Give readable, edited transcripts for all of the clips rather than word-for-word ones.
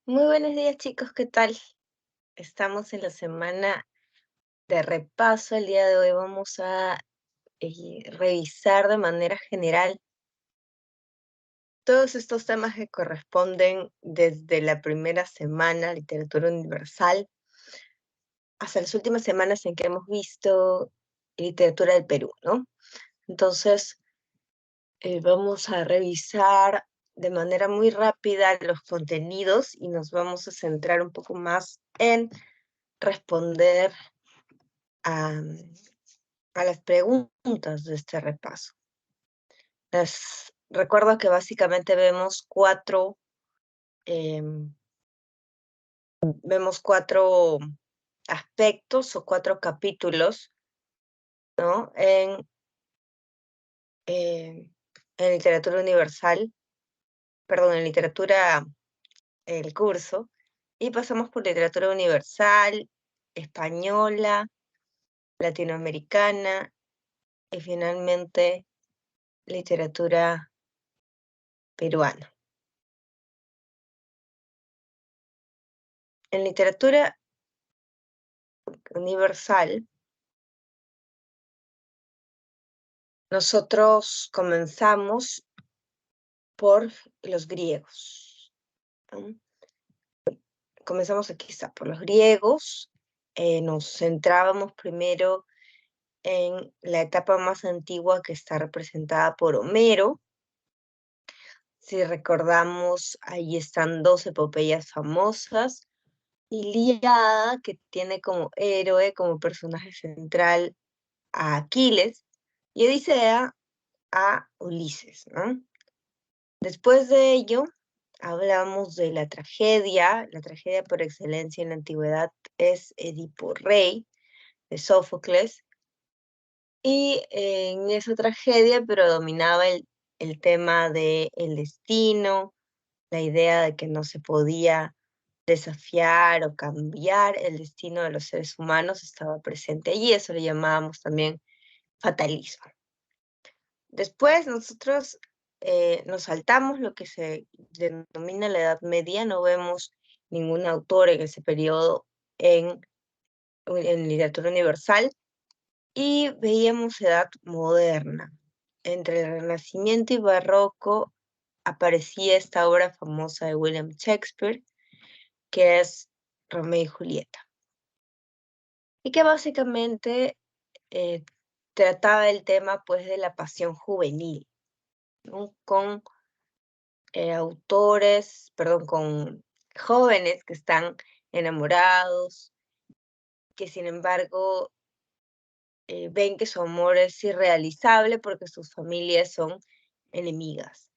Muy buenos días, chicos, ¿qué tal? Estamos en la semana de repaso. El día de hoy vamos a revisar de manera general todos estos temas que corresponden desde la primera semana, literatura universal, hasta las últimas semanas en que hemos visto literatura del Perú, ¿no? Entonces, vamos a revisar de manera muy rápida los contenidos y nos vamos a centrar un poco más en responder a, a las preguntas de este repaso. Recuerdo que básicamente vemos cuatro aspectos o cuatro capítulos, ¿no? En literatura universal, perdón, en literatura, el curso, y pasamos por literatura universal, española, latinoamericana y finalmente literatura peruana. En literatura universal, nosotros comenzamos por los griegos, ¿no? Comenzamos aquí está, por los griegos. Nos centrábamos primero en la etapa más antigua que está representada por Homero. Si recordamos, ahí están dos epopeyas famosas. Ilíada, que tiene como héroe, como personaje central a Aquiles, y Odisea a Ulises, ¿no? Después de ello, hablamos de la tragedia por excelencia en la antigüedad es Edipo Rey, de Sófocles, y en esa tragedia predominaba el tema del destino, la idea de que no se podía desafiar o cambiar el destino de los seres humanos estaba presente allí, eso lo llamábamos también fatalismo. Después nosotros nos saltamos lo que se denomina la Edad Media, no vemos ningún autor en ese periodo en literatura universal, y veíamos Edad Moderna. Entre el Renacimiento y Barroco aparecía esta obra famosa de William Shakespeare, que es Romeo y Julieta, y que básicamente eh, trataba el tema pues de la pasión juvenil, ¿no? Con con jóvenes que están enamorados, que sin embargo ven que su amor es irrealizable porque sus familias son enemigas.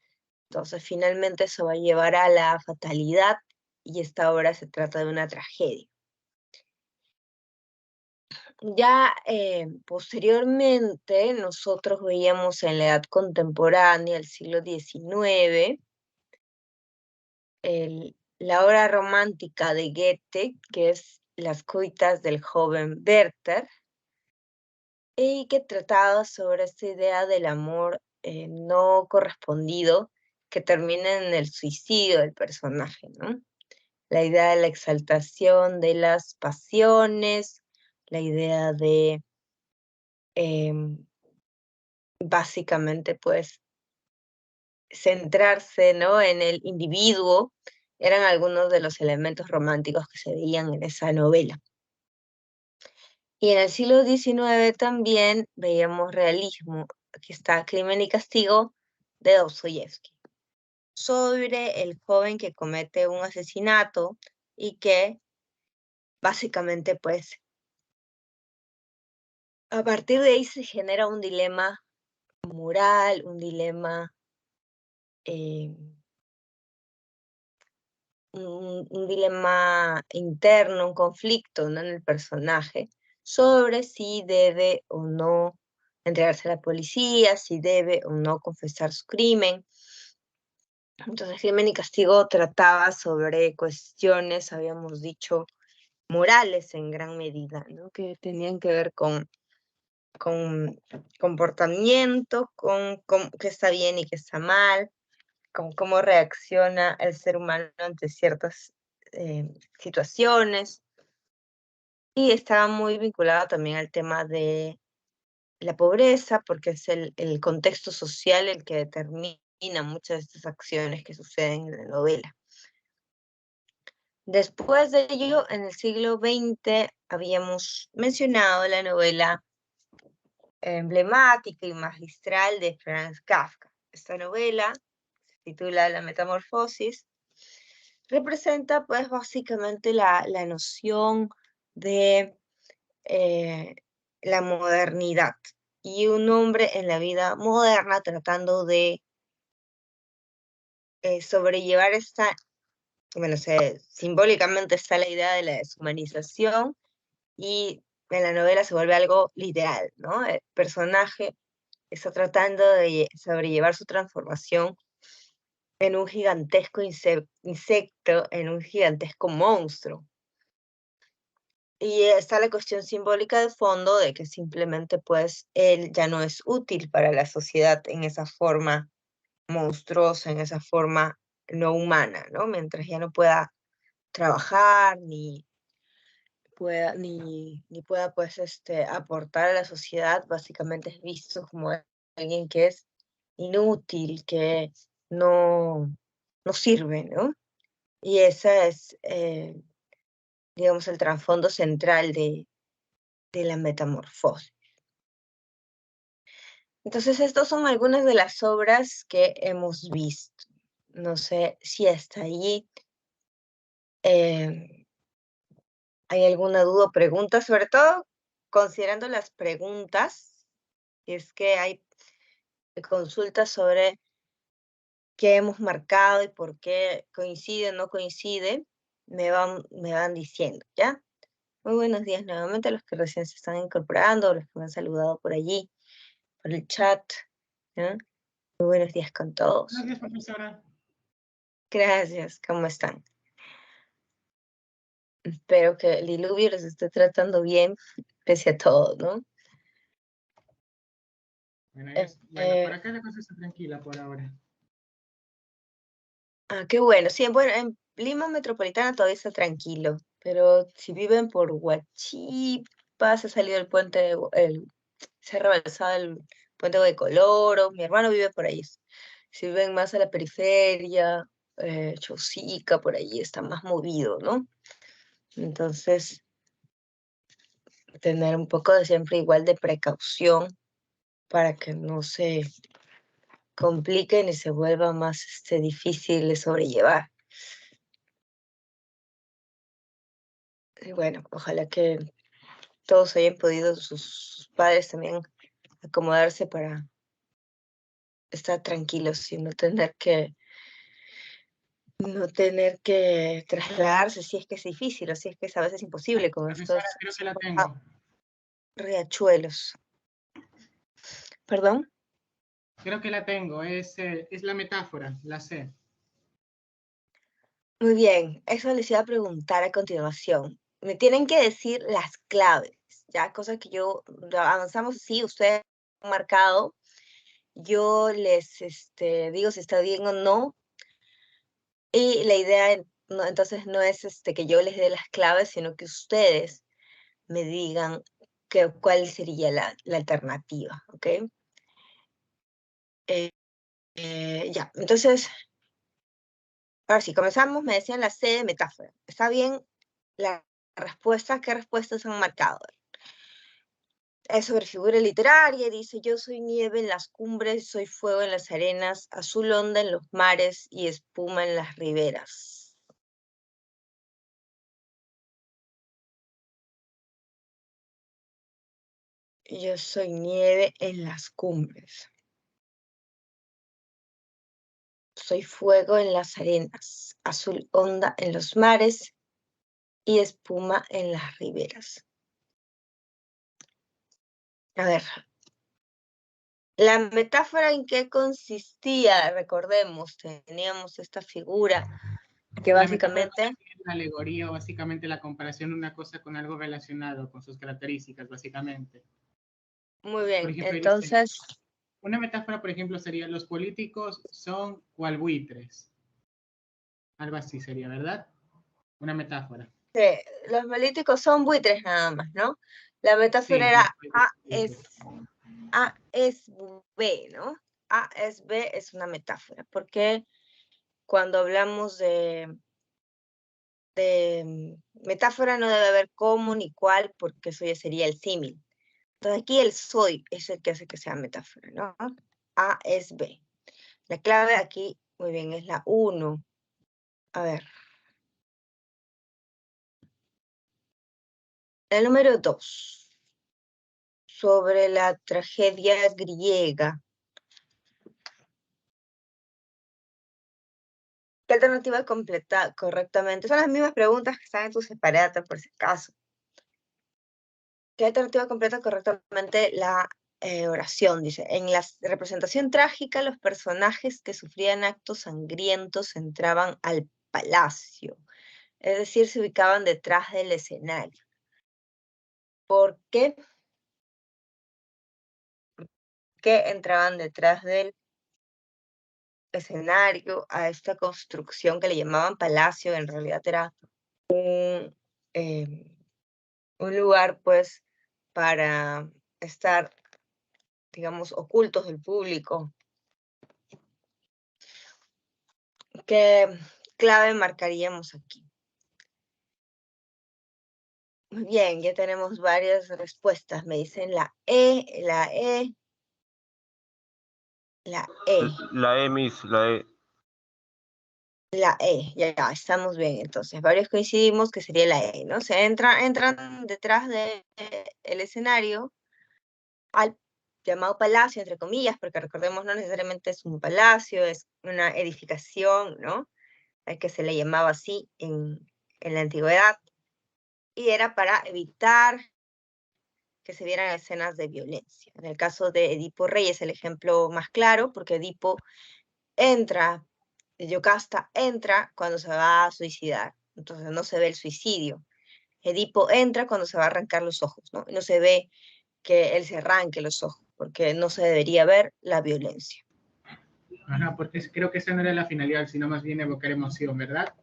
Entonces finalmente eso va a llevar a la fatalidad y esta obra se trata de una tragedia. Ya posteriormente nosotros veíamos en la edad contemporánea, el siglo XIX, la obra romántica de Goethe, que es Las cuitas del joven Werther, y que trataba sobre esta idea del amor no correspondido que termina en el suicidio del personaje, ¿no? La idea de la exaltación de las pasiones, la idea de em, básicamente pues centrarse, ¿no?, en el individuo, eran algunos de los elementos románticos que se veían en esa novela. Y en el siglo XIX también veíamos realismo. Aquí está Crimen y Castigo de Dostoyevsky, sobre el joven que comete un asesinato y que básicamente, pues, a partir de ahí se genera un dilema moral, un dilema, eh, un dilema interno, un conflicto, ¿no?, en el personaje, sobre si debe o no entregarse a la policía, si debe o no confesar su crimen. Entonces, Crimen y Castigo trataba sobre cuestiones, habíamos dicho, morales en gran medida, ¿no?, que tenían que ver con comportamiento, con qué está bien y qué está mal, con cómo reacciona el ser humano ante ciertas situaciones, y estaba muy vinculado también al tema de la pobreza, porque es el contexto social el que determina muchas de estas acciones que suceden en la novela. Después de ello, en el siglo XX, habíamos mencionado la novela emblemática y magistral de Franz Kafka. Esta novela, se titula La Metamorfosis, representa pues básicamente la noción de la modernidad y un hombre en la vida moderna tratando de sobrellevar esta, bueno, simbólicamente está la idea de la deshumanización, y en la novela se vuelve algo literal, ¿no? El personaje está tratando de sobrellevar su transformación en un gigantesco insecto, en un gigantesco monstruo. Y está la cuestión simbólica de fondo de que simplemente pues él ya no es útil para la sociedad en esa forma monstruosa, en esa forma no humana, ¿no? Mientras ya no pueda trabajar, ni pueda pues aportar a la sociedad, básicamente es visto como alguien que es inútil, que no, no sirve, ¿no? Y ese es, digamos, el trasfondo central de la metamorfosis. Entonces, estas son algunas de las obras que hemos visto. No sé si hasta allí hay alguna duda o pregunta, sobre todo considerando las preguntas, si es que hay consultas sobre qué hemos marcado y por qué coincide o no coincide, me van diciendo, ¿ya? Muy buenos días nuevamente a los que recién se están incorporando, a los que me han saludado por allí, por el chat, ¿ya? Muy buenos días con todos. Gracias, profesora. Gracias, ¿cómo están? Espero que el diluvio los esté tratando bien, pese a todo, ¿no? Bueno, por acá la cosa está tranquila por ahora. Qué bueno. Sí, bueno, en Lima Metropolitana todavía está tranquilo, pero si viven por Huachipa, se ha salido el puente, se ha rebalsado el puente de Coloro, mi hermano vive por ahí. Si viven más a la periferia, Chosica, por ahí está más movido, ¿no? Entonces, tener un poco de siempre igual de precaución para que no se compliquen y se vuelva más difícil de sobrellevar. Y bueno, ojalá que todos hayan podido, sus padres también, acomodarse para estar tranquilos y no tener que trasladarse si es que es difícil o si es que es a veces imposible con Profesora, estos creo que la tengo. riachuelos. ¿Perdón? Creo que la tengo. Es la metáfora, la sé. Muy bien, eso les iba a preguntar a continuación. Me tienen que decir las claves, ya, cosa que avanzamos así, ustedes han marcado, yo les digo si está bien o no, y la idea no, entonces no es que yo les dé las claves, sino que ustedes me digan cuál sería la alternativa, ¿ok? Ya, entonces, ahora sí, comenzamos, me decían la C de metáfora. ¿Está bien la respuesta? ¿Qué respuestas han marcado? Es sobre figura literaria, dice: yo soy nieve en las cumbres, soy fuego en las arenas, azul onda en los mares y espuma en las riberas. Yo soy nieve en las cumbres. Soy fuego en las arenas, azul onda en los mares y espuma en las riberas. A ver, la metáfora en qué consistía, recordemos, teníamos esta figura que La metáfora básicamente... es la alegoría o básicamente la comparación de una cosa con algo relacionado, con sus características, básicamente. Muy Por bien, ejemplo, dice, entonces, una metáfora, por ejemplo, sería: los políticos son cual buitres. Algo así sería, ¿verdad? Una metáfora. Los políticos son buitres nada más, ¿no? La metáfora Sí, era A es B, ¿no? A es B es una metáfora, porque cuando hablamos de metáfora no debe haber cómo ni cuál, porque eso ya sería el símil. Entonces aquí el soy es el que hace que sea metáfora, ¿no? A es B. La clave aquí, muy bien, es la 1. A ver. El número 2. Sobre la tragedia griega. ¿Qué alternativa completa correctamente? Son las mismas preguntas que están en tu separata, por si acaso. ¿Qué alternativa completa correctamente la oración? Dice, en la representación trágica, los personajes que sufrían actos sangrientos entraban al palacio, es decir, se ubicaban detrás del escenario. ¿Por qué? ¿Qué entraban detrás del escenario a esta construcción que le llamaban palacio? En realidad era eh, un lugar, pues, para estar, digamos, ocultos del público. ¿Qué clave marcaríamos aquí? Muy bien, ya tenemos varias respuestas. Me dicen la E, la E, la E, La E, Miss, la E. la E. Ya, estamos bien. Entonces, varios coincidimos que sería la E, ¿no? Se entran detrás del escenario al llamado palacio, entre comillas, porque recordemos, no necesariamente es un palacio, es una edificación, ¿no? Al que se le llamaba así en la antigüedad. Y era para evitar que se vieran escenas de violencia. En el caso de Edipo Rey es el ejemplo más claro, porque Edipo entra, Yocasta entra cuando se va a suicidar, entonces no se ve el suicidio. Edipo entra cuando se va a arrancar los ojos, ¿no? No se ve que él se arranque los ojos, porque no se debería ver la violencia. Ajá, porque creo que esa no era la finalidad, sino más bien evocar emoción, ¿verdad?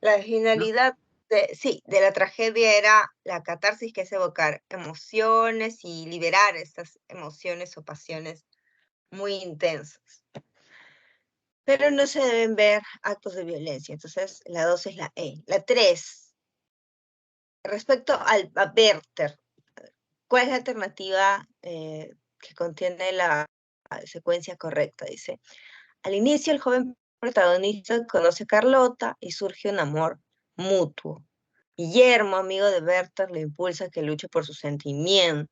La ¿No? finalidad de la tragedia era la catarsis, que es evocar emociones y liberar estas emociones o pasiones muy intensas. Pero no se deben ver actos de violencia. Entonces, la 2 es la E. La 3, respecto a Werther, ¿cuál es la alternativa que contiene la secuencia correcta? Dice, al inicio el joven protagonista conoce a Carlota y surge un amor mutuo. Guillermo, amigo de Werther, lo impulsa a que luche por sus sentimientos.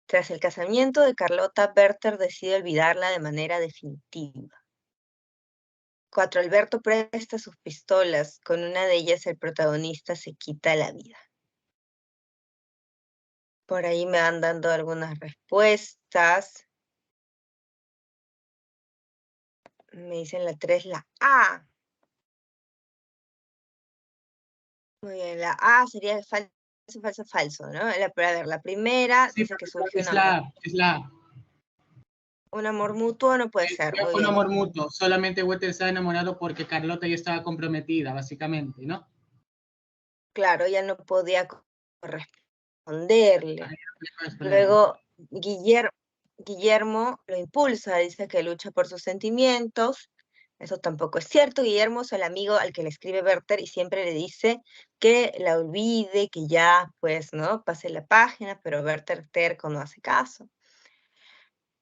Tras el casamiento de Carlota, Werther decide olvidarla de manera definitiva. 4. Alberto presta sus pistolas. Con una de ellas el protagonista se quita la vida. Por ahí me van dando algunas respuestas. Me dicen la 3, la A. Muy bien, la A sería falso, falso, falso, ¿no? A ver, la primera Sí, dice que surge es la. un amor mutuo, no puede ser, Sería muy un bien. amor mutuo. Solamente Werther estaba enamorado porque Carlota ya estaba comprometida, básicamente, ¿no? Claro, ya no podía corresponderle. Corresponderle. Luego, Guillermo lo impulsa, dice que lucha por sus sentimientos. Eso tampoco es cierto. Guillermo es el amigo al que le escribe Werther y siempre le dice que la olvide, que ya, pues, ¿no? Pase la página, pero Werther terco no hace caso.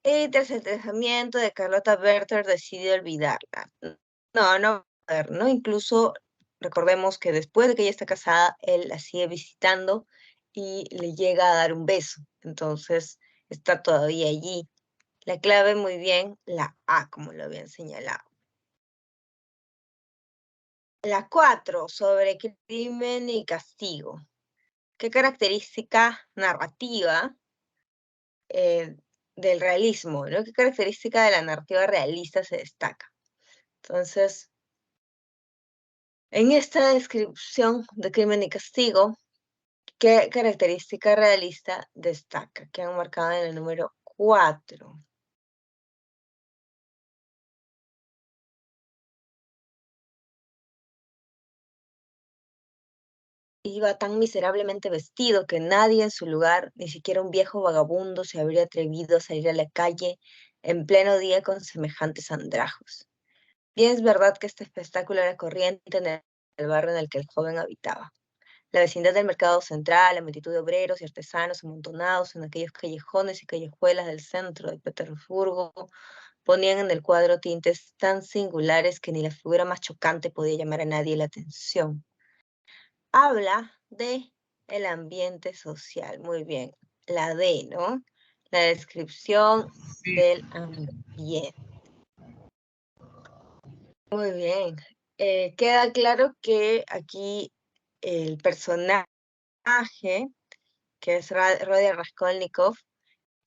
Y tras el casamiento de Carlota, Werther decide olvidarla. No, ¿no? Incluso recordemos que después de que ella está casada, él la sigue visitando y le llega a dar un beso. Entonces, está todavía allí. La clave, muy bien, la A, como lo habían señalado. La 4, sobre crimen y castigo. ¿Qué característica narrativa del realismo, ¿no? ¿Qué característica de la narrativa realista se destaca? Entonces, en esta descripción de crimen y castigo, ¿qué característica realista destaca? Que han marcado en el número 4. Iba tan miserablemente vestido que nadie en su lugar, ni siquiera un viejo vagabundo, se habría atrevido a salir a la calle en pleno día con semejantes andrajos. Bien es verdad que este espectáculo era corriente en el barrio en el que el joven habitaba. La vecindad del mercado central, la multitud de obreros y artesanos amontonados en aquellos callejones y callejuelas del centro de Petersburgo ponían en el cuadro tintes tan singulares que ni la figura más chocante podía llamar a nadie la atención. Habla de el ambiente social. Muy bien. La D, ¿no? La descripción Sí, del ambiente. Muy bien. Queda claro que aquí el personaje, que es Rodion Raskolnikov,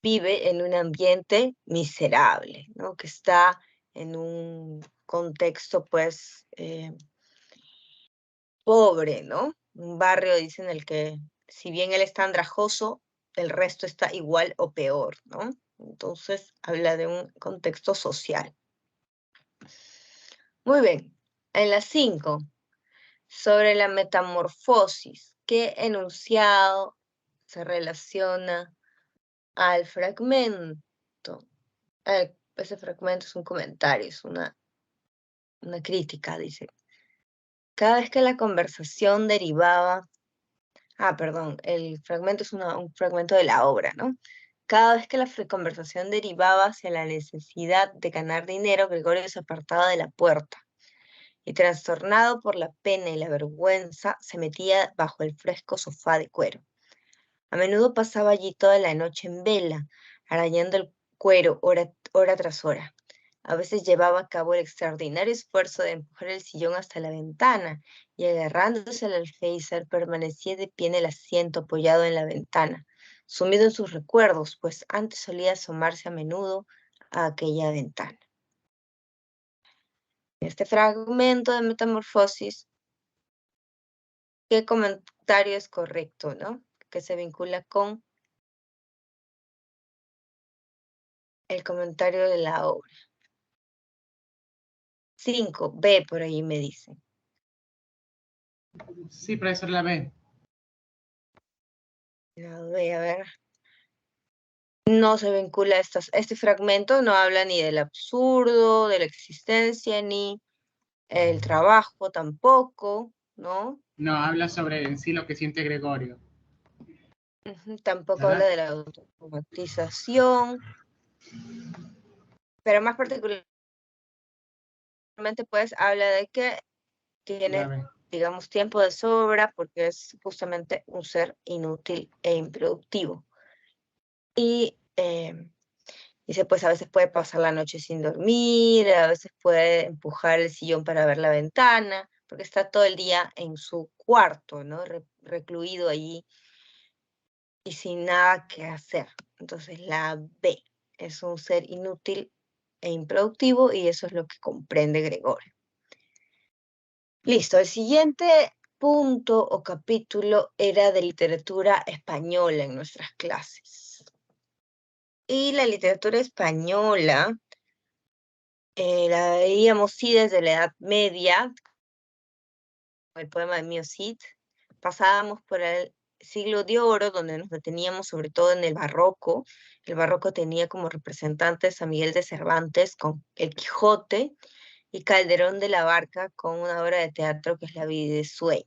vive en un ambiente miserable, ¿no? Que está en un contexto, pues, pobre, ¿no? Un barrio, dice, en el que, si bien él está andrajoso, el resto está igual o peor, ¿no? Entonces, habla de un contexto social. Muy bien. En la 5, sobre la metamorfosis, ¿qué enunciado se relaciona al fragmento? Ese fragmento es un comentario, es una crítica, dice. Cada vez que la conversación derivaba. Perdón, el fragmento es un fragmento de la obra, ¿no? Cada vez que la conversación derivaba hacia la necesidad de ganar dinero, Gregorio se apartaba de la puerta y, trastornado por la pena y la vergüenza, se metía bajo el fresco sofá de cuero. A menudo pasaba allí toda la noche en vela, arañando el cuero hora tras hora. A veces llevaba a cabo el extraordinario esfuerzo de empujar el sillón hasta la ventana y, agarrándose al alféizar, permanecía de pie en el asiento apoyado en la ventana, sumido en sus recuerdos, pues antes solía asomarse a menudo a aquella ventana. Este fragmento de Metamorfosis, ¿qué comentario es correcto, no? Que se vincula con el comentario de la obra. 5, B, por ahí me dice. sí, profesor, la B. La B, a ver. No se vincula este fragmento, no habla ni del absurdo, de la existencia, ni el trabajo tampoco, ¿no? No, habla sobre en sí lo que siente Gregorio, Tampoco habla ¿verdad? de la automatización, pero más particularmente, pues, habla de que La tiene, B. digamos, tiempo de sobra porque es justamente un ser inútil e improductivo. Y dice, pues a veces puede pasar la noche sin dormir, a veces puede empujar el sillón para ver la ventana, porque está todo el día en su cuarto, ¿no? Recluido allí y sin nada que hacer. Entonces la B es un ser inútil e improductivo, y eso es lo que comprende Gregorio. Listo, el siguiente punto o capítulo era de literatura española en nuestras clases. Y la literatura española la veíamos, sí, desde la Edad Media, el poema de Mio Cid. Pasábamos por el siglo de oro, donde nos deteníamos sobre todo en el barroco. El barroco tenía como representantes a Miguel de Cervantes con El Quijote y Calderón de la Barca con una obra de teatro que es La vida de sueño.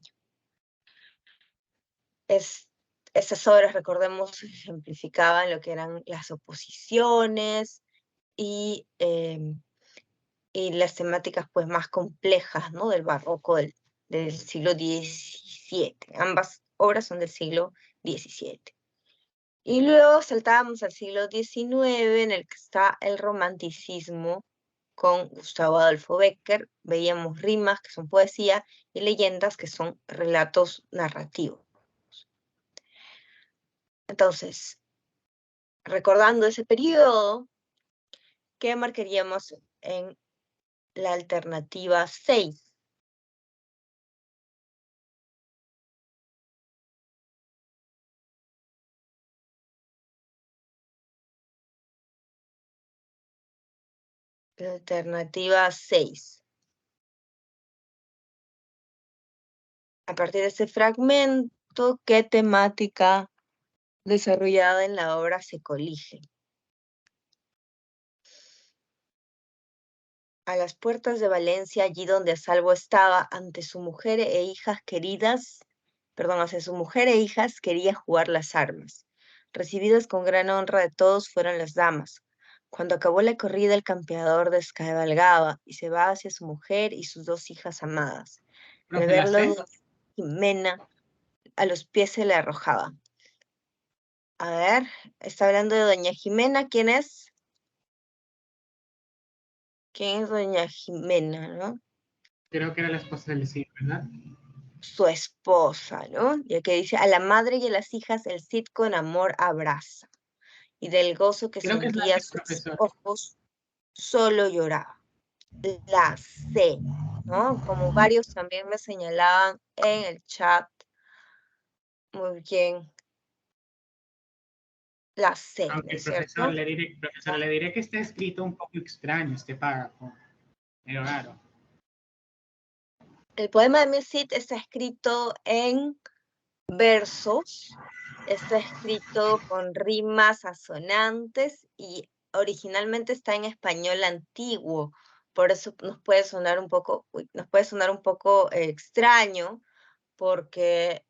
Estas obras, recordemos, ejemplificaban lo que eran las oposiciones y las temáticas, pues, más complejas, ¿no? Del barroco del siglo XVII. Ambas obras son del siglo XVII. Y luego saltábamos al siglo XIX, en el que está el romanticismo con Gustavo Adolfo Bécquer. Veíamos rimas, que son poesía, y leyendas, que son relatos narrativos. Entonces, recordando ese periodo, ¿qué marcaríamos en la alternativa 6? La alternativa 6. a partir de este fragmento, ¿qué temática desarrollada en la obra se colige? A las puertas de Valencia, allí donde a salvo estaba, ante su mujer e hijas queridas, hacia su mujer e hijas quería jugar las armas. Recibidas con gran honra de todos fueron las damas. Cuando acabó la corrida, el campeador descabalgaba y se va hacia su mujer y sus dos hijas amadas. Al Profe, la verlo, C. doña Jimena a los pies se le arrojaba. A ver, está hablando de doña Jimena, ¿quién es? ¿Quién es doña Jimena, no? Creo que era la esposa del Cid, ¿verdad? Su esposa, ¿no? Ya que dice, a la madre y a las hijas el Cid con amor abraza, y del gozo que Creo que es la sentía C, sus profesor. ojos solo lloraba. La C, ¿no? Como varios también me señalaban en el chat, muy bien, la C, ¿no Aunque, es cierto? profesor, le diré que está escrito un poco extraño este párrafo. Medio raro. El poema de mi Cid está escrito en versos, está escrito con rimas asonantes y originalmente está en español antiguo, por eso nos puede sonar un poco, extraño, porque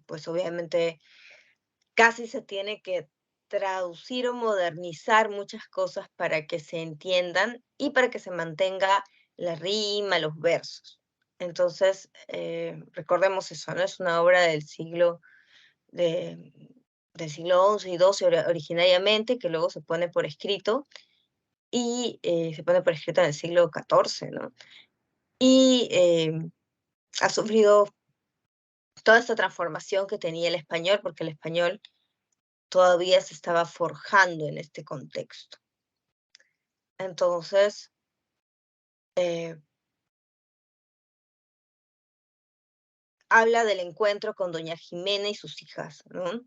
pues obviamente casi se tiene que traducir o modernizar muchas cosas para que se entiendan y para que se mantenga la rima, los versos. Entonces, recordemos eso, ¿no? Es una obra de- del siglo XI y XII originariamente, que luego se pone por escrito, y se pone por escrito en el siglo XIV, ¿no? Y ha sufrido toda esta transformación que tenía el español, porque el español todavía se estaba forjando en este contexto. Entonces, eh, habla del encuentro con doña Jimena y sus hijas, ¿no?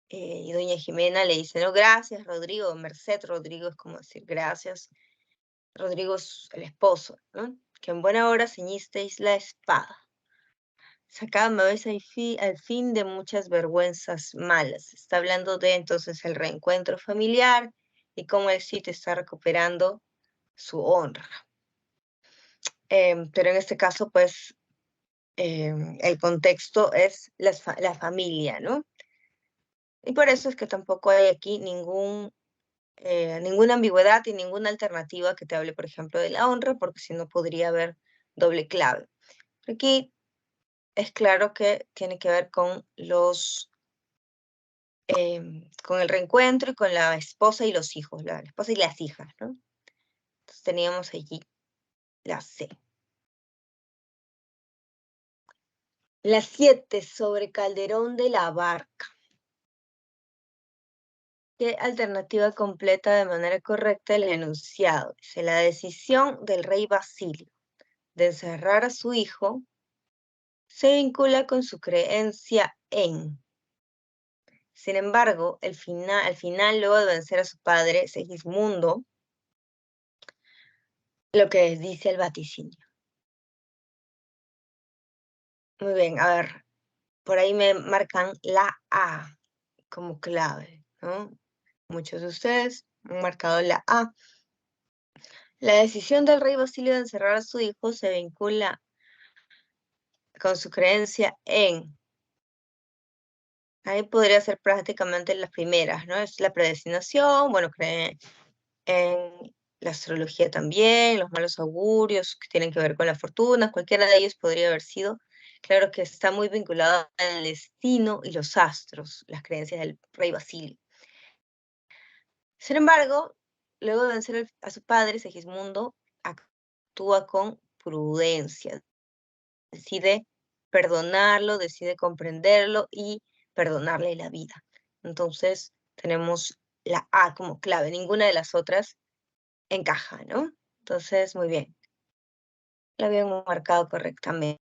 Y doña Jimena le dice, no, gracias, Rodrigo, merced, Rodrigo es como decir gracias. Rodrigo es el esposo, ¿no? Que en buena hora ceñisteis la espada. Sacadme al fin de muchas vergüenzas malas. Está hablando de entonces el reencuentro familiar y cómo el Cid está recuperando su honra. Pero en este caso, pues, el contexto es la familia, ¿no? Y por eso es que tampoco hay aquí ninguna ambigüedad y ninguna alternativa que te hable, por ejemplo, de la honra, porque si no podría haber doble clave. Aquí es claro que tiene que ver con con el reencuentro y con la esposa y los hijos, la esposa y las hijas, ¿no? Entonces teníamos allí la C. La 7, sobre Calderón de la Barca. ¿Qué alternativa completa de manera correcta el enunciado? Dice, la decisión del rey Basilio de encerrar a su hijo se vincula con su creencia en. Sin embargo, al final, luego de vencer a su padre, Segismundo, lo que dice el vaticinio. Muy bien, a ver, por ahí me marcan la A como clave, ¿no? Muchos de ustedes han marcado la A. La decisión del rey Basilio de encerrar a su hijo se vincula con su creencia en. Ahí podría ser prácticamente las primeras, ¿no? Es la predestinación, bueno, cree en la astrología también, los malos augurios que tienen que ver con la fortuna, cualquiera de ellos podría haber sido. Claro que está muy vinculado al destino y los astros, las creencias del rey Basilio. Sin embargo, luego de vencer a su padre, Segismundo actúa con prudencia, decide perdonarlo, decide comprenderlo y perdonarle la vida. Entonces, tenemos la A como clave, ninguna de las otras encaja, ¿no? Entonces, muy bien. La habíamos marcado correctamente.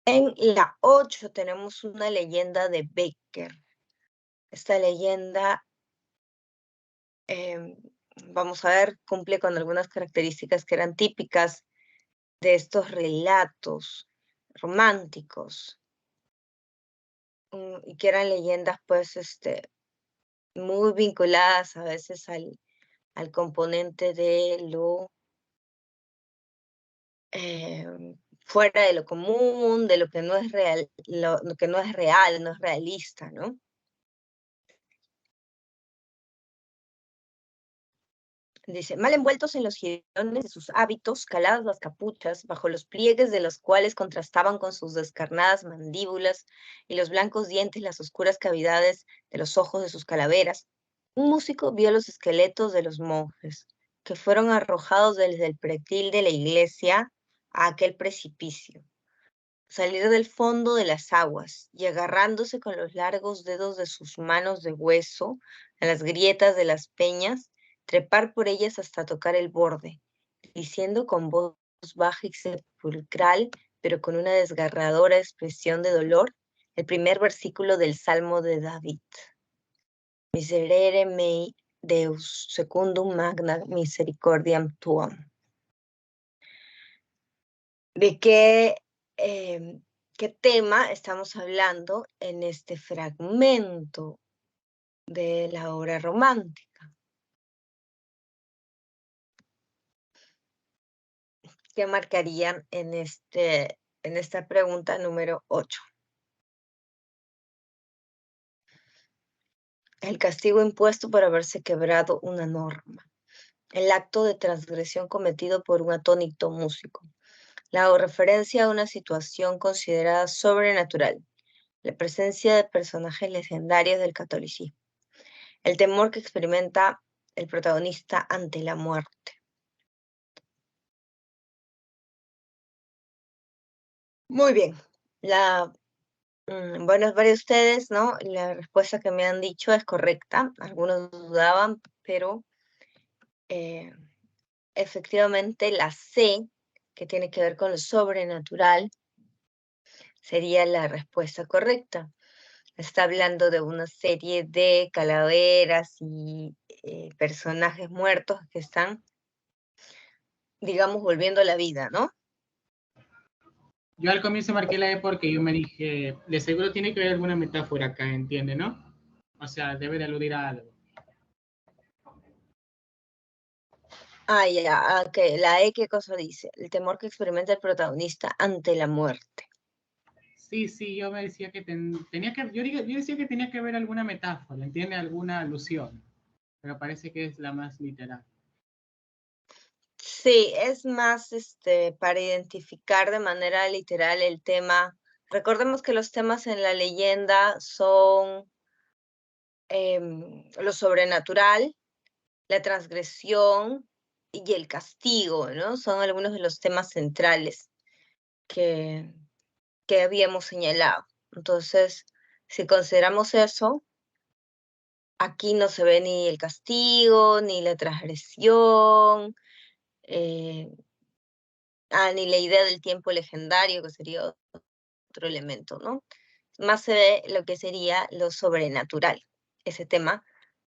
En la 8 tenemos una leyenda de Becker. Esta leyenda, vamos a ver, cumple con algunas características que eran típicas de estos relatos. románticos, y que eran leyendas, pues, muy vinculadas a veces al componente de lo fuera de lo común, de lo que no es real, lo que no es real, no es realista, ¿no? Dice, mal envueltos en los jirones de sus hábitos, caladas las capuchas, bajo los pliegues de los cuales contrastaban con sus descarnadas mandíbulas y los blancos dientes las oscuras cavidades de los ojos de sus calaveras, un músico vio los esqueletos de los monjes, que fueron arrojados desde el pretil de la iglesia a aquel precipicio, salir del fondo de las aguas y agarrándose con los largos dedos de sus manos de hueso a las grietas de las peñas, trepar por ellas hasta tocar el borde, diciendo con voz baja y sepulcral, pero con una desgarradora expresión de dolor, el primer versículo del Salmo de David. Miserere mei Deus, secundum magna misericordiam tuam. ¿De qué tema estamos hablando en este fragmento de la obra romántica? ¿Qué marcarían en esta pregunta número 8? El castigo impuesto por haberse quebrado una norma. El acto de transgresión cometido por un atónito músico. La referencia a una situación considerada sobrenatural. La presencia de personajes legendarios del catolicismo. El temor que experimenta el protagonista ante la muerte. Muy bien. Bueno, varios de ustedes, ¿no? La respuesta que me han dicho es correcta. Algunos dudaban, pero efectivamente la C, que tiene que ver con lo sobrenatural, sería la respuesta correcta. Está hablando de una serie de calaveras y personajes muertos que están, digamos, volviendo a la vida, ¿no? Yo al comienzo marqué la E porque yo me dije, de seguro tiene que haber alguna metáfora acá, ¿entiende, no? O sea, debe de aludir a algo. Ah, ya, ok. La E, ¿qué cosa dice? El temor que experimenta el protagonista ante la muerte. Sí, yo me decía que yo decía que tenía que haber alguna metáfora, ¿entiende? Alguna alusión, pero parece que es la más literal. Sí, es más para identificar de manera literal el tema. Recordemos que los temas en la leyenda son lo sobrenatural, la transgresión y el castigo, ¿no? Son algunos de los temas centrales que, que habíamos señalado. Entonces, si consideramos eso, aquí no se ve ni el castigo, ni la transgresión, eh, ni la idea del tiempo legendario, que sería otro elemento, ¿no? Más se ve lo que sería lo sobrenatural. Ese tema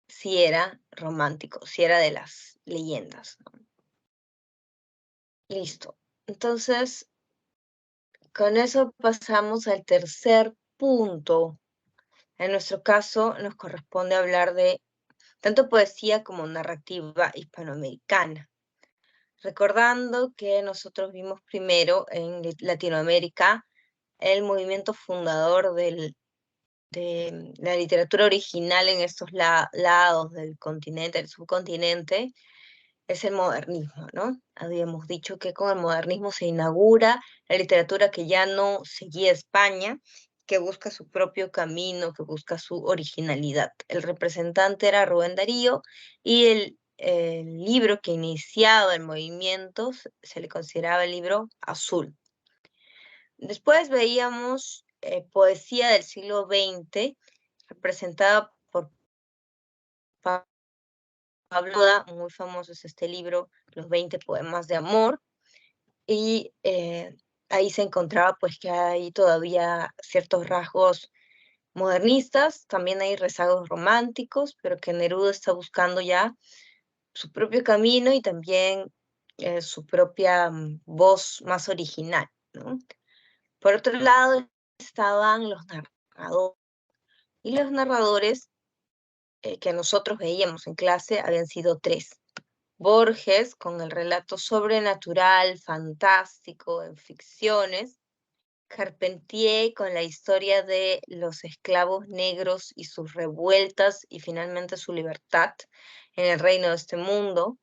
sí era romántico, sí era de las leyendas, ¿no? Listo. Entonces, con eso pasamos al tercer punto. En nuestro caso, nos corresponde hablar de tanto poesía como narrativa hispanoamericana. Recordando que nosotros vimos primero en Latinoamérica el movimiento fundador de la literatura original en estos lados del continente, del subcontinente, es el modernismo, ¿no? Habíamos dicho que con el modernismo se inaugura la literatura que ya no seguía España, que busca su propio camino, que busca su originalidad. El representante era Rubén Darío y el libro que iniciaba el movimiento se le consideraba el libro azul. Después veíamos poesía del siglo XX, representada por Pablo Neruda, muy famoso es este libro, Los 20 poemas de amor, y ahí se encontraba pues que hay todavía ciertos rasgos modernistas, también hay rezagos románticos, pero que Neruda está buscando ya su propio camino y también su propia voz más original, ¿no? Por otro lado estaban los narradores, y los narradores que nosotros veíamos en clase habían sido tres. Borges, con el relato sobrenatural, fantástico, en ficciones. Carpentier, con la historia de los esclavos negros y sus revueltas y finalmente su libertad en el reino de este mundo.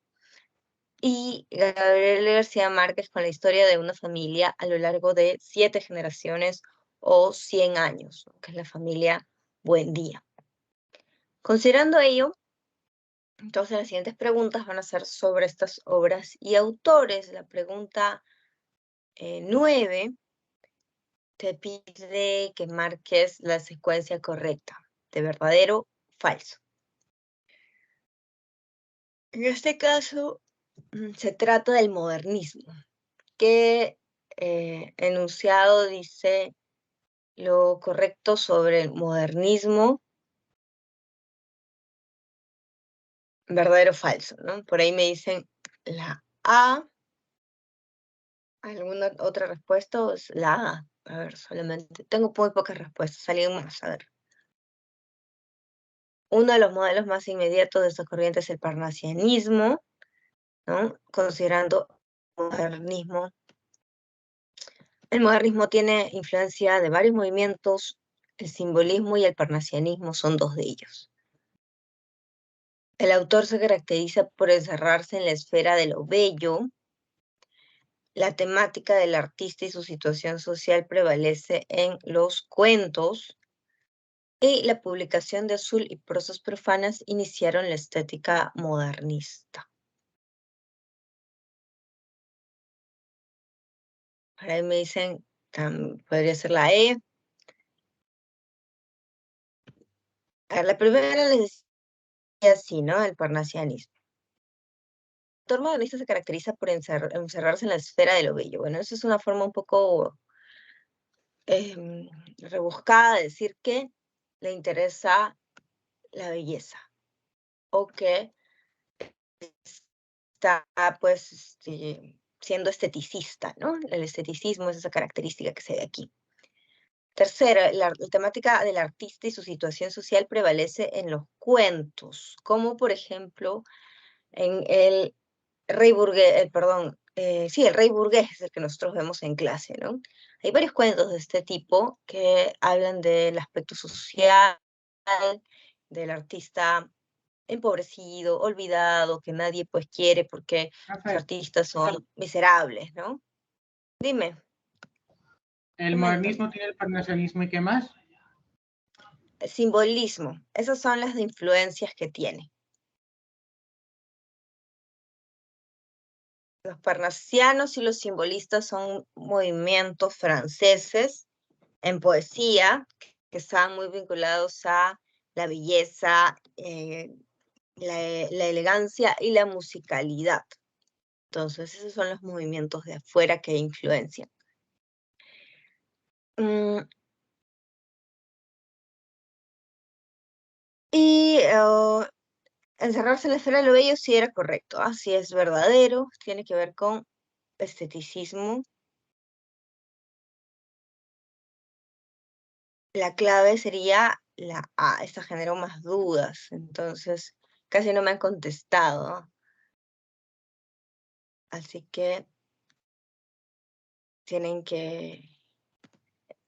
Y Gabriel García Márquez, con la historia de una familia a lo largo de 7 generaciones o 100 años, que es la familia Buendía. Considerando ello, entonces las siguientes preguntas van a ser sobre estas obras y autores. La pregunta 9 te pide que marques la secuencia correcta, de verdadero o falso. En este caso, se trata del modernismo, que enunciado dice lo correcto sobre el modernismo, verdadero o falso, ¿no? Por ahí me dicen la A. ¿Alguna otra respuesta o es la A? A ver, solamente tengo muy pocas respuestas. Alguien más, a ver. Uno de los modelos más inmediatos de esta corriente es el parnasianismo, ¿no? Considerando el modernismo. El modernismo tiene influencia de varios movimientos, el simbolismo y el parnasianismo son dos de ellos. El autor se caracteriza por encerrarse en la esfera de lo bello. La temática del artista y su situación social prevalece en los cuentos. Y la publicación de Azul y prosas profanas iniciaron la estética modernista. Por ahí me dicen, podría ser la E. A ver, la primera les decía así, ¿no? El parnasianismo. El autor modernista se caracteriza por encerrarse en la esfera de lo bello. Bueno, eso es una forma un poco rebuscada de decir que le interesa la belleza o que está, pues, siendo esteticista, ¿no? El esteticismo es esa característica que se ve aquí. Tercero, la temática del artista y su situación social prevalece en los cuentos, como por ejemplo en el Rey Burgués, perdón, sí, el Rey Burgués es el que nosotros vemos en clase, ¿no? Hay varios cuentos de este tipo que hablan del aspecto social, del artista empobrecido, olvidado, que nadie pues quiere porque los Rafael, artistas son miserables, ¿no? Dime, el comenta. modernismo tiene el parnasianismo y qué más. Simbolismo, esas son las influencias que tiene. Los parnasianos y los simbolistas son movimientos franceses en poesía que estaban muy vinculados a la belleza, la elegancia y la musicalidad. Entonces, esos son los movimientos de afuera que influencian. Y encerrarse en la esfera de lo bello sí era correcto, así es verdadero, tiene que ver con esteticismo. La clave sería la A, esta generó más dudas, entonces casi no me han contestado, así que tienen que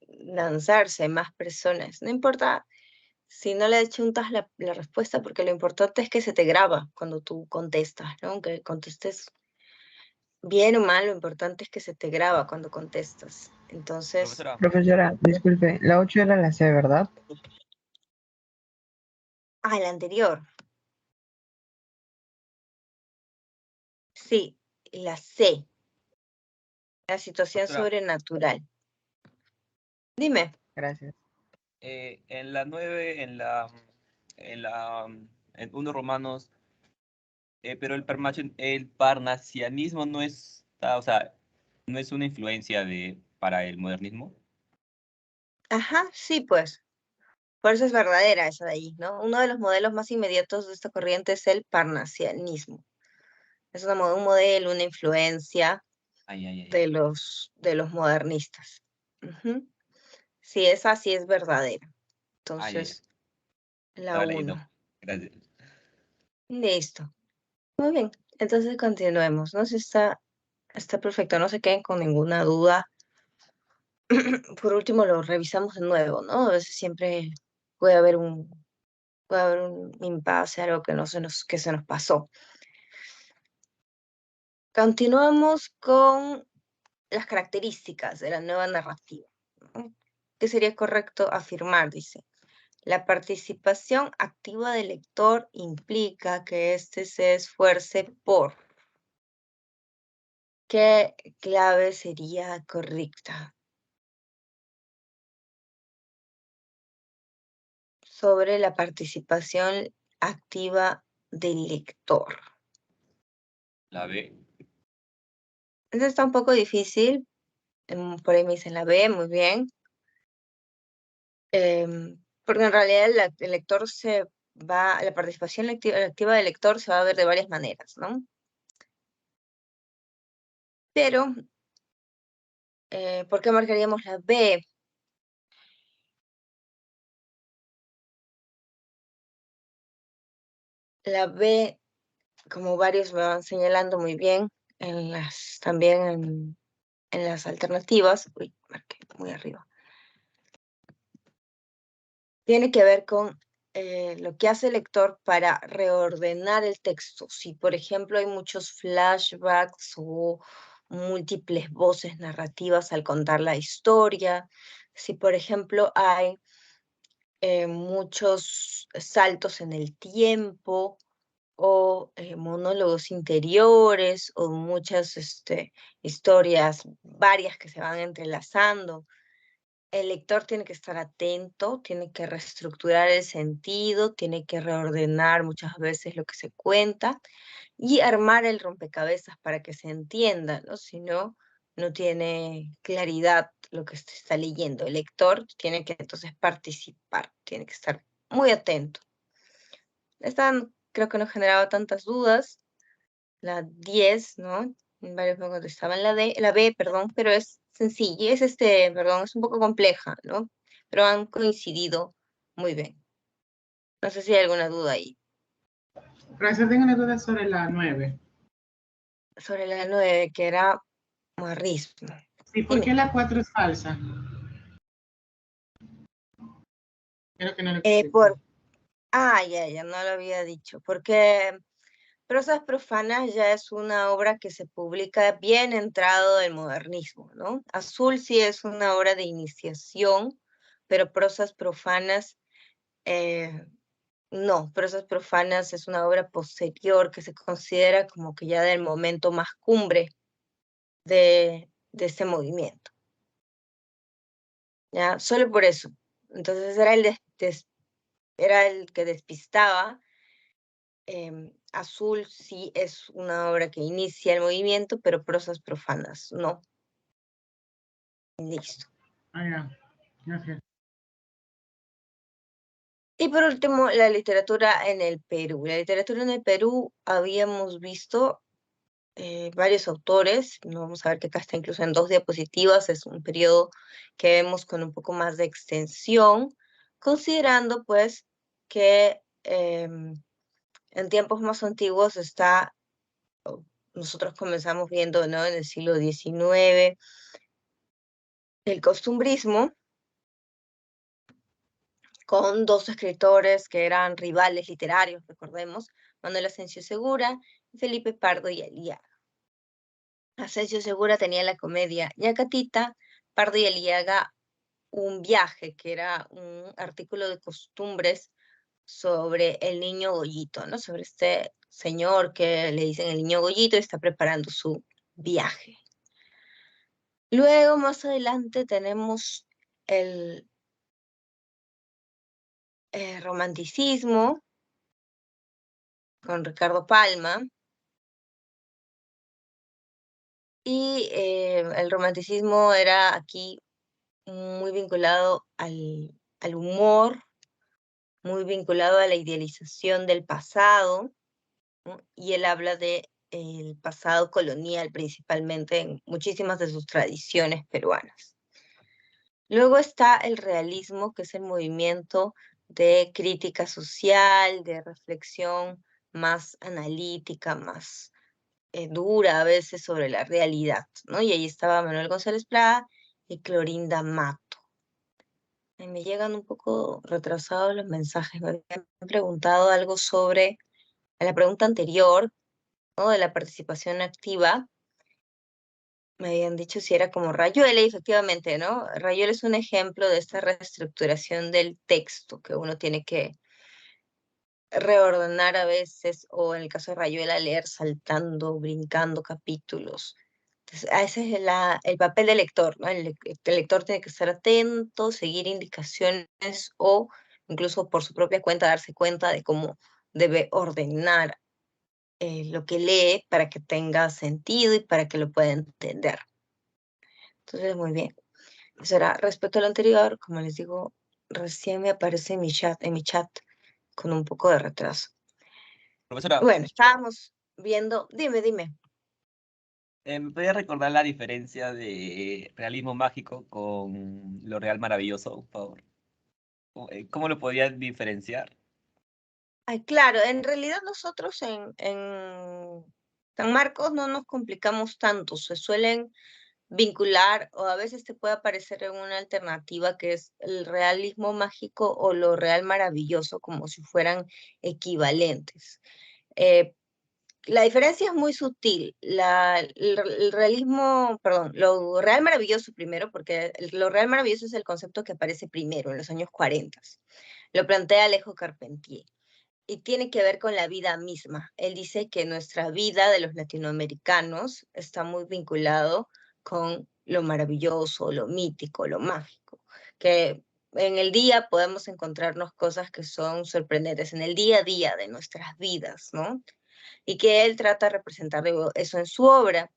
lanzarse más personas. No importa si no le chuntas la respuesta, porque lo importante es que se te graba cuando tú contestas, ¿no? Aunque contestes bien o mal, lo importante es que se te graba cuando contestas. Entonces, Profesora, Profesora, disculpe, la 8 era la C, ¿verdad? el anterior. Sí, la C, la situación profesora, sobrenatural. Dime. Gracias. en la 9, en 1 Romanos, pero el parnasianismo no es, o sea, no es una influencia para el modernismo. Ajá, sí, pues. Por eso es verdadera esa de ahí, ¿no? Uno de los modelos más inmediatos de esta corriente es el parnasianismo. Es un modelo, una influencia Ay, ay, ay, de ay. los modernistas. Ujú. Sí, esa sí es verdadera. Ah, ya, Entonces, la estaba leyendo. 1. Gracias. Listo. Muy bien. Entonces continuemos. No sé si está perfecto. No se queden con ninguna duda. Por último, lo revisamos de nuevo, ¿no? A veces siempre puede haber un impasse, algo que se nos pasó. Continuamos con las características de la nueva narrativa, ¿no? ¿Qué sería correcto afirmar? Dice, la participación activa del lector implica que éste se esfuerce por. ¿Qué clave sería correcta? Sobre la participación activa del lector. La B. Esto está un poco difícil. Por ahí me dicen la B, muy bien. Porque en realidad el lector la participación activa del lector se va a ver de varias maneras, ¿no? Pero, ¿por qué marcaríamos la B? La B, como varios me van señalando muy bien, también en las alternativas, uy, marqué muy arriba, tiene que ver con lo que hace el lector para reordenar el texto. Si, por ejemplo, hay muchos flashbacks o múltiples voces narrativas al contar la historia, si, por ejemplo, hay muchos saltos en el tiempo o monólogos interiores o muchas historias varias que se van entrelazando. El lector tiene que estar atento, tiene que reestructurar el sentido, tiene que reordenar muchas veces lo que se cuenta y armar el rompecabezas para que se entienda, ¿no? Si no, no tiene claridad lo que se está leyendo. El lector tiene que entonces participar, tiene que estar muy atento. Esta creo que no generaba tantas dudas. La 10, ¿no? Varios me contestaban la B, perdón, pero es sencilla, perdón, es un poco compleja, ¿no? Pero han coincidido muy bien. No sé si hay alguna duda ahí. Profesor, tengo una duda sobre la 9. Sobre la 9, que era marrismo. Sí, ¿por qué Dime. la 4 es falsa? Creo que no lo Eh, explico. por, ya, no lo había dicho, porque Prosas Profanas ya es una obra que se publica bien entrado del modernismo, ¿no? Azul sí es una obra de iniciación, pero Prosas Profanas, no, Prosas Profanas es una obra posterior que se considera como que ya del momento más cumbre de este movimiento, ¿ya? Solo por eso. Entonces era el que despistaba. Azul sí es una obra que inicia el movimiento, pero Prosas Profanas no. Listo. Ah, ya. Gracias. Y por último, la literatura en el Perú. La literatura en el Perú habíamos visto varios autores. No vamos a ver que acá está incluso en 2 diapositivas. Es un periodo que vemos con un poco más de extensión, considerando pues que en tiempos más antiguos nosotros comenzamos viendo, ¿no? En el siglo XIX, el costumbrismo, con 2 escritores que eran rivales literarios, recordemos, Manuel Asensio Segura y Felipe Pardo y Aliaga. Asensio Segura tenía la comedia Yacatita, Pardo y Aliaga un viaje, que era un artículo de costumbres sobre el niño Goyito, ¿no? Sobre este señor que le dicen el niño Goyito y está preparando su viaje. Luego, más adelante, tenemos el romanticismo con Ricardo Palma, y el romanticismo era aquí muy vinculado al humor, muy vinculado a la idealización del pasado, ¿no? Y él habla de el pasado colonial principalmente en muchísimas de sus tradiciones peruanas. Luego está el realismo, que es el movimiento de crítica social, de reflexión más analítica, más dura a veces sobre la realidad, ¿no? Y ahí estaba Manuel González Prada y Clorinda Mato. Me llegan un poco retrasados los mensajes. Me habían preguntado algo sobre, en la pregunta anterior, ¿no? De la participación activa. Me habían dicho si era como Rayuela, y efectivamente, ¿no? Rayuela es un ejemplo de esta reestructuración del texto que uno tiene que reordenar a veces, o en el caso de Rayuela, leer saltando, brincando capítulos. Entonces, ese es el papel del lector, ¿no? El lector tiene que estar atento, seguir indicaciones o incluso por su propia cuenta darse cuenta de cómo debe ordenar lo que lee para que tenga sentido y para que lo pueda entender. Entonces, muy bien. Eso era respecto a lo anterior, como les digo, recién me aparece en mi chat con un poco de retraso. Profesora, Bueno, estábamos viendo, dime. ¿me podría recordar la diferencia de realismo mágico con lo real maravilloso, por favor? ¿Cómo lo podrían diferenciar? Ay, claro, en realidad nosotros en San Marcos no nos complicamos tanto, se suelen vincular o a veces te puede aparecer en una alternativa que es el realismo mágico o lo real maravilloso, como si fueran equivalentes. Eh, La diferencia es muy sutil. El realismo, perdón, lo real maravilloso primero, porque lo real maravilloso es el concepto que aparece primero, en los años 40. Lo plantea Alejo Carpentier y tiene que ver con la vida misma. Él dice que nuestra vida de los latinoamericanos está muy vinculado con lo maravilloso, lo mítico, lo mágico, que en el día podemos encontrarnos cosas que son sorprendentes, en el día a día de nuestras vidas, ¿no? Y que él trata de representar eso en su obra.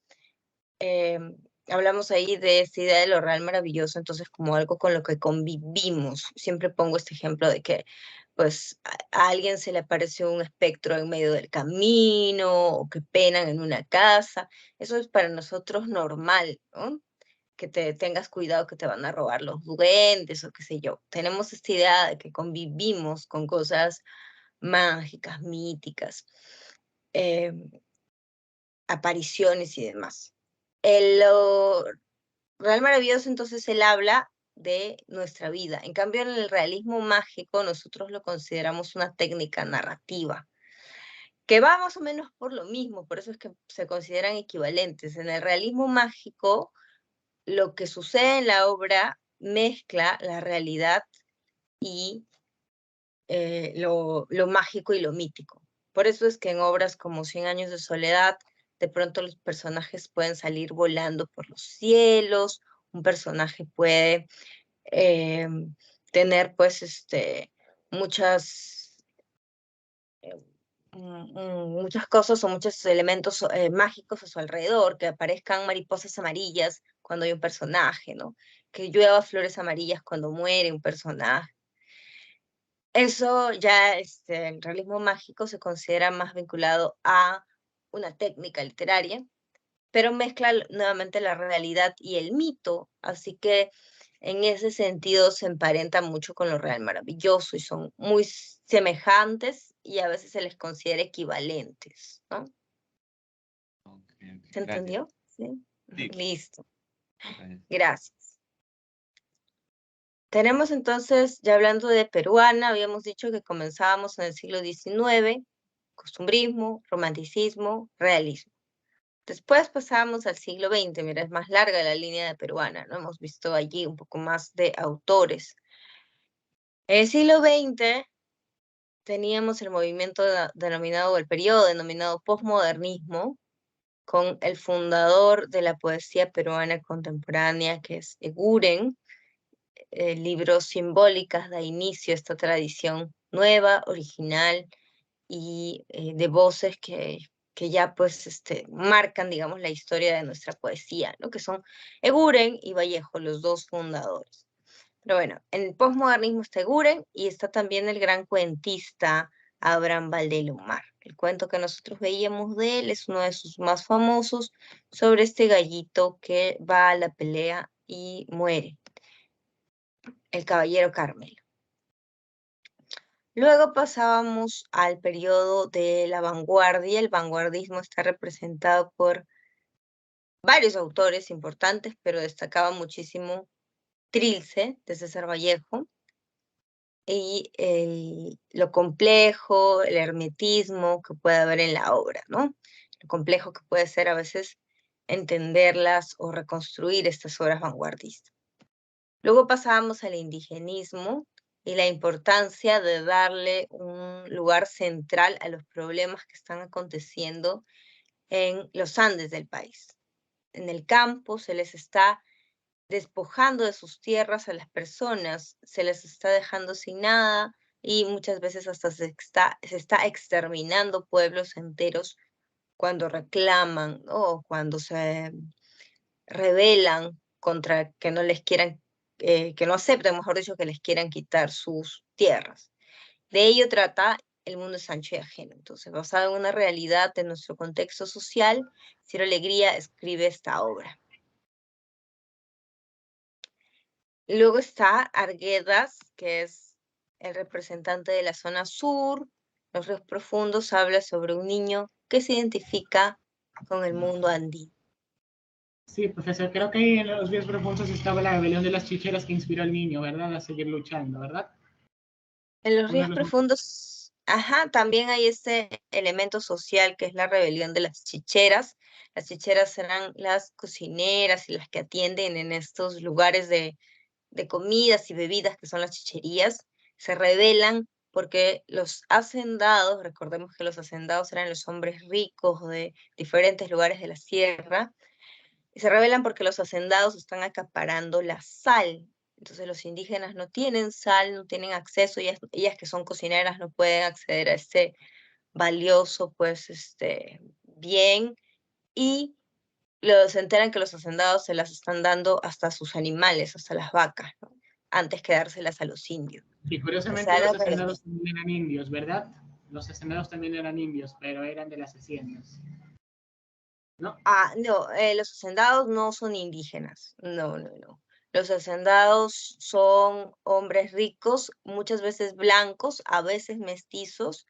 Eh, Hablamos ahí de esta idea de lo real maravilloso, entonces como algo con lo que convivimos. Siempre pongo este ejemplo de que pues a alguien se le apareció un espectro en medio del camino o que penan en una casa. Eso es para nosotros normal, ¿no? Que te tengas cuidado que te van a robar los duendes o qué sé yo. Tenemos esta idea de que convivimos con cosas mágicas, míticas. Eh, Apariciones y demás. Lo real maravilloso, entonces, él habla de nuestra vida. En cambio, en el realismo mágico, nosotros lo consideramos una técnica narrativa, que va más o menos por lo mismo, por eso es que se consideran equivalentes. En el realismo mágico, lo que sucede en la obra mezcla la realidad y lo mágico y lo mítico. Por eso es que en obras como Cien años de soledad, de pronto los personajes pueden salir volando por los cielos, un personaje puede eh, tener pues muchas, muchas cosas o muchos elementos mágicos a su alrededor, que aparezcan mariposas amarillas cuando hay un personaje, ¿no? Que llueva flores amarillas cuando muere un personaje. Eso ya, el realismo mágico se considera más vinculado a una técnica literaria, pero mezcla nuevamente la realidad y el mito, así que en ese sentido se emparenta mucho con lo real maravilloso y son muy semejantes y a veces se les considera equivalentes, ¿no? Ok, ¿Se gracias. entendió? Sí. Sí, Listo. gracias. Gracias. Tenemos entonces, ya hablando de peruana, habíamos dicho que comenzábamos en el siglo XIX, costumbrismo, romanticismo, realismo. Después pasamos al siglo XX, mira, es más larga la línea de peruana, ¿no? Hemos visto allí un poco más de autores. En el siglo XX teníamos el movimiento denominado, el periodo denominado posmodernismo, con el fundador de la poesía peruana contemporánea, que es Eguren. El libro Simbólicas da inicio a esta tradición nueva, original y de voces que ya pues marcan, digamos, la historia de nuestra poesía, ¿no? Que son Eguren y Vallejo, los dos fundadores. Pero bueno, en el posmodernismo está Eguren y está también el gran cuentista Abraham Valdelomar. El cuento que nosotros veíamos de él es uno de sus más famosos sobre este gallito que va a la pelea y muere. El Caballero Carmelo. Luego pasábamos al periodo de la vanguardia. El vanguardismo está representado por varios autores importantes, pero destacaba muchísimo Trilce, de César Vallejo, y lo complejo, el hermetismo que puede haber en la obra, ¿no? Lo complejo que puede ser a veces entenderlas o reconstruir estas obras vanguardistas. Luego pasábamos al indigenismo y la importancia de darle un lugar central a los problemas que están aconteciendo en los Andes del país. En el campo se les está despojando de sus tierras a las personas, se les está dejando sin nada y muchas veces hasta se está exterminando pueblos enteros cuando reclaman, ¿no? O cuando se rebelan contra que no les quieran, que no acepten, mejor dicho, que les quieran quitar sus tierras. De ello trata El mundo es ancho y ajeno. Entonces, basado en una realidad de nuestro contexto social, Ciro Alegría escribe esta obra. Luego está Arguedas, que es el representante de la zona sur. Los ríos profundos habla sobre un niño que se identifica con el mundo andino. Sí, profesor, creo que ahí en los ríos profundos estaba la rebelión de las chicheras que inspiró al niño, ¿verdad? A seguir luchando, ¿verdad? En los Uno de ríos los... profundos, ajá, también hay este elemento social que es la rebelión de las chicheras. Las chicheras serán las cocineras y las que atienden en estos lugares de comidas y bebidas que son las chicherías. Se rebelan porque los hacendados, recordemos que los hacendados eran los hombres ricos de diferentes lugares de la sierra, y se rebelan porque los hacendados están acaparando la sal. Entonces los indígenas no tienen sal, no tienen acceso, ellas que son cocineras no pueden acceder a este valioso, pues, bien, y se enteran que los hacendados se las están dando hasta a sus animales, hasta las vacas, ¿no? Antes que dárselas a los indios. Y curiosamente los hacendados también eran indios, ¿verdad? Los hacendados también eran indios, pero eran de las haciendas. ¿No? Ah, no, los hacendados no son indígenas, no, no, no. Los hacendados son hombres ricos, muchas veces blancos, a veces mestizos,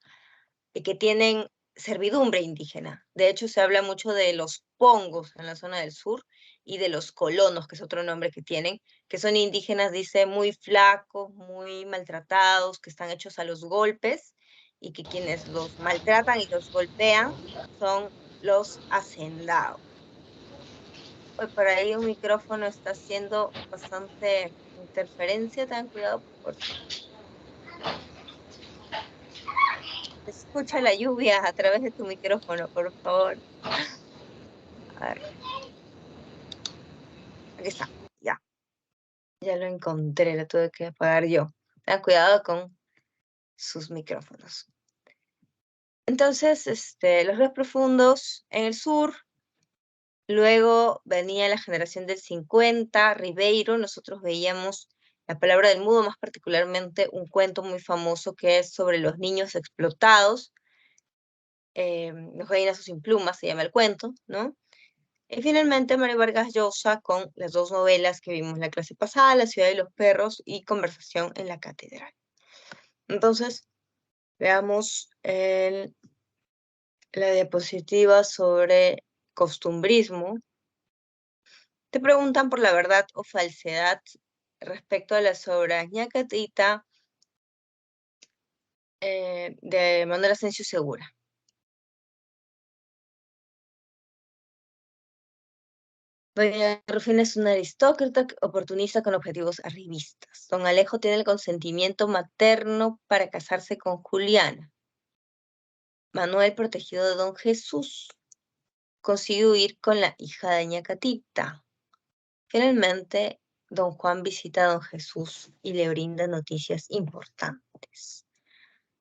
y que tienen servidumbre indígena. De hecho, se habla mucho de los pongos en la zona del sur y de los colonos, que es otro nombre que tienen, que son indígenas, dice, muy flacos, muy maltratados, que están hechos a los golpes y que quienes los maltratan y los golpean son los hacendados. Por ahí un micrófono está haciendo bastante interferencia, ten cuidado porque escucha la lluvia a través de tu micrófono, por favor. A ver, aquí está, ya. Ya lo encontré, lo tuve que apagar yo. Ten cuidado con sus micrófonos. Entonces, los ríos profundos en el sur. Luego venía la generación del 50, Ribeiro. Nosotros veíamos La palabra del mudo, más particularmente un cuento muy famoso que es sobre los niños explotados. Los gallinazos sin plumas se llama el cuento, ¿no? Y finalmente Mario Vargas Llosa con las dos novelas que vimos en la clase pasada, La ciudad de los perros y Conversación en la catedral. Entonces, veamos la diapositiva sobre costumbrismo. Te preguntan por la verdad o falsedad respecto a las obras Ñacatita de Manuel Asensio Segura. Doña Rufina es una aristócrata oportunista con objetivos arribistas. Don Alejo tiene el consentimiento materno para casarse con Juliana. Manuel, protegido de don Jesús, consigue huir con la hija de Ñacatita. Finalmente, don Juan visita a don Jesús y le brinda noticias importantes.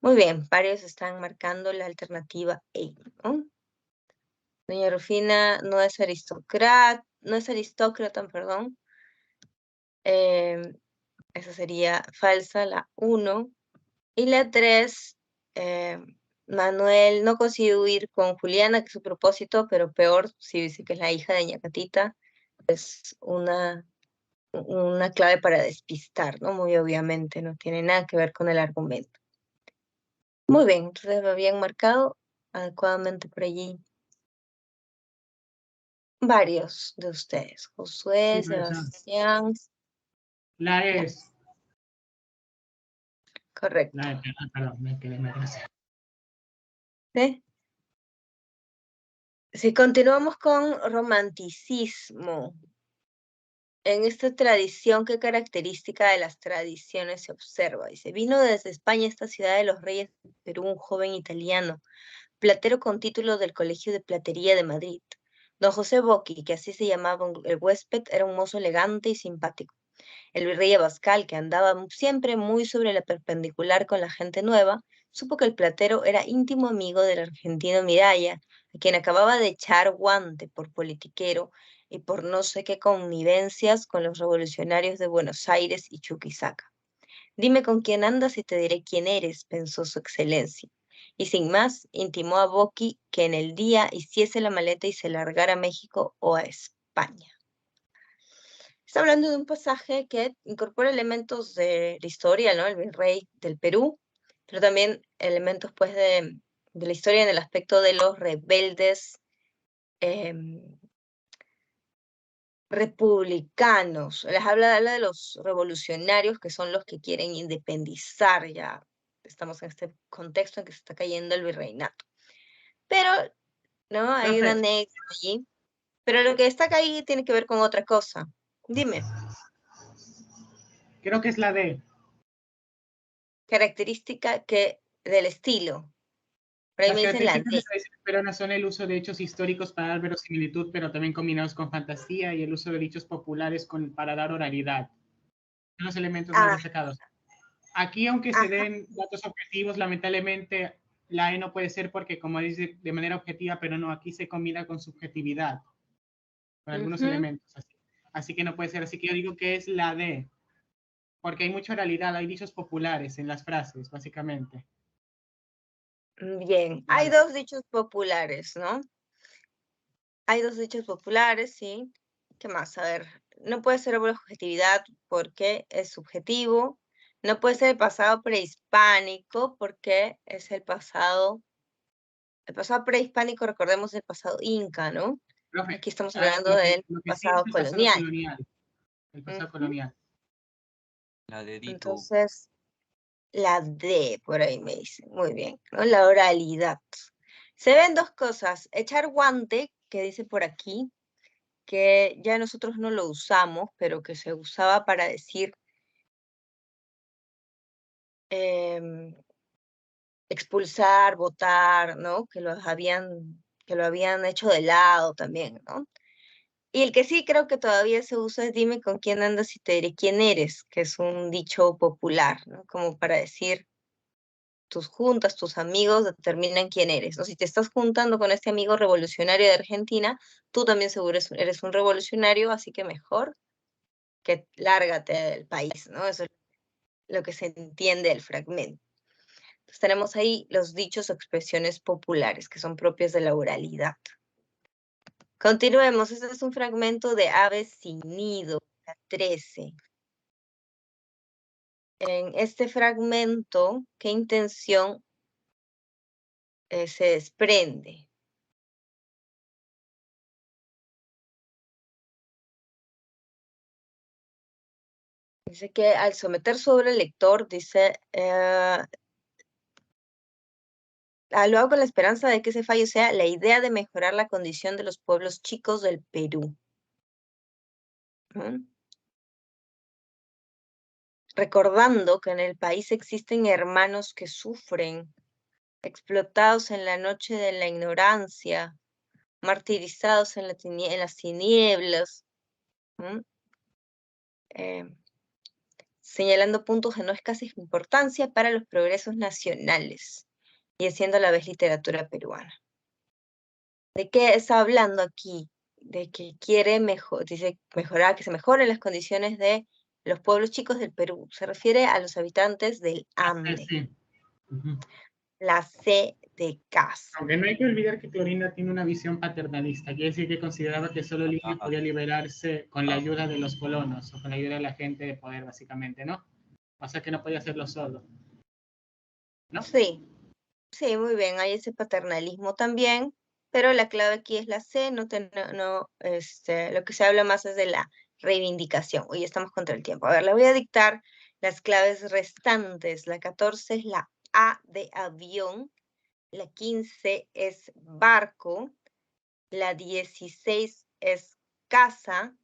Muy bien, varios están marcando la alternativa E, ¿no? Doña Rufina no es aristócrata, perdón. Esa sería falsa, la 1. Y la 3, Manuel no consigue huir con Juliana, que es su propósito, pero peor si dice que es la hija de Ñacatita, es una una clave para despistar, ¿no? Muy obviamente, no tiene nada que ver con el argumento. Muy bien, entonces lo habían marcado adecuadamente por allí varios de ustedes. Josué, Sí, profesor. Sebastián, La ¿ya? es. Correcto. La E, perdón, me atrasé. ¿Sí? Si continuamos con romanticismo, en esta tradición, ¿qué característica de las tradiciones se observa? Dice, vino desde España esta ciudad de los reyes del Perú un joven italiano, platero con título del Colegio de Platería de Madrid. Don José Bocchi, que así se llamaba el huésped, era un mozo elegante y simpático. El virrey Abascal, que andaba siempre muy sobre la perpendicular con la gente nueva, supo que el platero era íntimo amigo del argentino Miraya, a quien acababa de echar guante por politiquero y por no sé qué connivencias con los revolucionarios de Buenos Aires y Chuquisaca. Dime con quién andas y te diré quién eres, pensó su excelencia. Y sin más, intimó a Bocchi que en el día hiciese la maleta y se largara a México o a España. Está hablando de un pasaje que incorpora elementos de la historia, ¿no? El virrey del Perú, pero también elementos, pues, de la historia en el aspecto de los rebeldes republicanos. Habla de los revolucionarios, que son los que quieren independizar ya. Estamos en este contexto en que se está cayendo el virreinato. Pero, ¿no? Hay una Profe, anécdota allí. Pero lo que destaca ahí tiene que ver con otra cosa. Dime, creo que es la D. característica que del estilo. Por ahí Las me dicen la características de D. tradiciones peruanas son el uso de hechos históricos para dar verosimilitud, pero también combinados con fantasía, y el uso de dichos populares para dar oralidad. Son los elementos más Ah, destacados. Aquí, aunque se ajá. den datos objetivos, lamentablemente la E no puede ser porque, como dice, de manera objetiva, pero no, aquí se combina con subjetividad, con algunos Ujú. elementos. Así que no puede ser. Así que yo digo que es la D, porque hay mucha oralidad, hay dichos populares en las frases, básicamente. Bien, hay Vale. dos dichos populares, ¿no? Hay dos dichos populares, sí. ¿Qué más? A ver, no puede ser objetividad porque es subjetivo. No puede ser el pasado prehispánico porque es el pasado prehispánico, recordemos el pasado inca, ¿no? Profe, Aquí estamos hablando del lo que sí es pasado el pasado colonial. colonial. El pasado Ujú. colonial. La dedito. Entonces, la D, por ahí me dicen. Muy bien, ¿no? La oralidad. Se ven dos cosas. Echar guante, que dice por aquí, que ya nosotros no lo usamos, pero que se usaba para decir em, expulsar, votar, ¿no? Que lo habían hecho de lado también, ¿no? Y el que sí creo que todavía se usa es dime con quién andas y te diré quién eres, que es un dicho popular, ¿no? Como para decir tus juntas, tus amigos determinan quién eres, ¿no? Si te estás juntando con este amigo revolucionario de Argentina, tú también seguro eres un revolucionario, así que mejor que lárgate del país, ¿no? Eso es lo que se entiende del fragmento. Entonces tenemos ahí los dichos o expresiones populares que son propias de la oralidad. Continuemos, este es un fragmento de Aves sin nido, la 13. En este fragmento, ¿qué intención se desprende? Dice que al someter sobre el lector, dice, lo hago con la esperanza de que ese fallo sea la idea de mejorar la condición de los pueblos chicos del Perú. ¿Mm? Recordando que en el país existen hermanos que sufren, explotados en la noche de la ignorancia, martirizados en las tinieblas, señalando puntos de no escasa importancia para los progresos nacionales y haciendo a la vez literatura peruana. ¿De qué está hablando aquí? De que quiere dice mejorar, que se mejoren las condiciones de los pueblos chicos del Perú. Se refiere a los habitantes del Ande. Sí. Uh-huh. La C de casa. Aunque no hay que olvidar que Clorinda tiene una visión paternalista, quiere decir que consideraba que solo Lily Ajá. podía liberarse con la ayuda de los colonos o con la ayuda de la gente de poder, básicamente, ¿no? O sea que no podía hacerlo solo. ¿No? Sí, sí, muy bien, hay ese paternalismo también, pero la clave aquí es la C, lo que se habla más es de la reivindicación. Hoy estamos contra el tiempo. A ver, le voy a dictar las claves restantes. La 14 es la A de avión, la 15 es barco, la 16 es casa,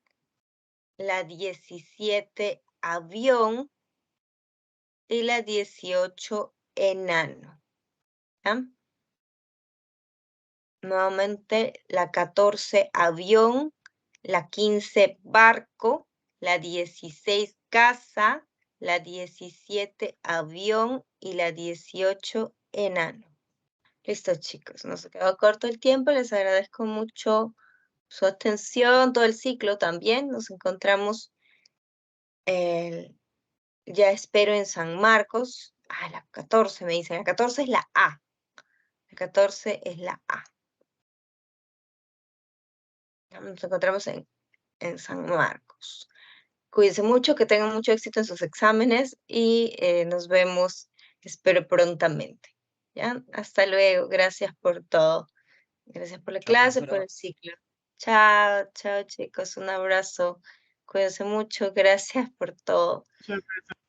la 17 avión y la 18 enano. ¿Ya? Nuevamente la 14 avión, la 15 barco, la 16 casa, la 17 avión y la 18 enano. Listo, chicos, nos quedó corto el tiempo, les agradezco mucho su atención, todo el ciclo también. Nos encontramos, ya espero en San Marcos. Ah, la 14 me dicen, la 14 es la A. La 14 es la A. Nos encontramos en San Marcos. Cuídense mucho, que tengan mucho éxito en sus exámenes y nos vemos, espero prontamente. ¿Ya? Hasta luego, gracias por todo. Gracias por la Chao, clase, por profesora. el ciclo. Chao, chao chicos, un abrazo. Cuídense mucho, gracias por todo. Muchas gracias.